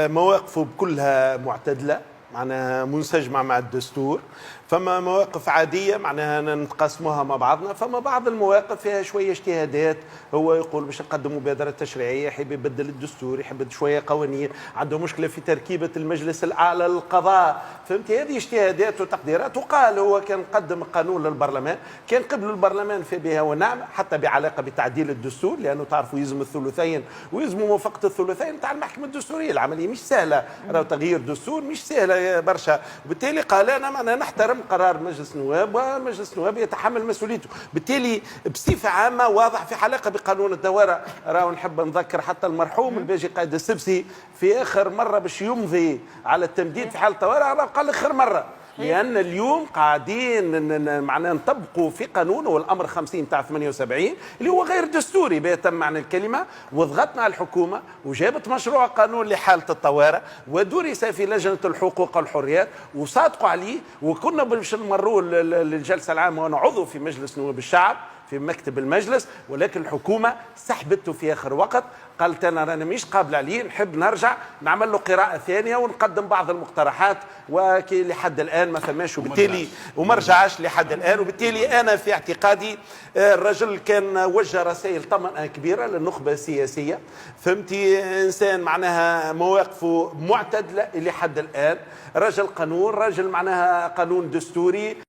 مواقفه بكلها معتدلة، معناها منسجمة مع الدستور. فما مواقف عادية معناها نتقاسموها مع بعضنا، فما بعض المواقف فيها شوية اجتهادات. هو يقول باش نقدم مبادرة تشريعية، يحب يبدل الدستور، يحب شوية قوانين، عنده مشكلة في تركيبة المجلس الأعلى للقضاء. فهمت؟ هذه اجتهادات وتقديرات. وقال هو كان قدم قانون للبرلمان، كان قبل البرلمان في بها ونعم، حتى بعلاقة بتعديل الدستور، لأنه تعرفوا يلزم الثلثين ويلزم موافقة الثلثين تاع المحكمة الدستورية. العملية مش سهلة، راهو تغيير دستور مش سهلة برشا. وبالتالي قال أنا معنا نحترم قرار مجلس النواب، ومجلس النواب يتحمل مسؤوليته. بالتالي بصفة عامة واضح في علاقة بقانون الدوارة. راهو نحب نذكر حتى المرحوم الباجي قائد السبسي في آخر مرة باش يمضي على التمديد في حالة الطوارئ قال آخر مرة، لأن اليوم قاعدين معناه نطبقوا في قانون هو الأمر 50 تاع 78 اللي هو غير دستوري بيتم معنى الكلمة. وضغطنا على الحكومة وجابت مشروع قانون لحالة الطوارئ ودرس في لجنة الحقوق والحريات وصادقوا عليه، وكنا باش نمروا للجلسة العامة وأنا عضو في مجلس نواب الشعب في مكتب المجلس، ولكن الحكومة سحبته في آخر وقت. قالت أنا رانا مش قابل عليه، نحب نرجع نعمل له قراءة ثانية ونقدم بعض المقترحات، وكي لحد الآن ما فماش، وبالتالي وما رجعش لحد الآن. وبالتالي أنا في اعتقادي الرجل كان وجه رسائل طمأنة كبيرة للنخبة السياسية. فهمتي؟ إنسان معناها مواقفه معتدلة لحد الآن، رجل قانون، رجل معناها قانون دستوري.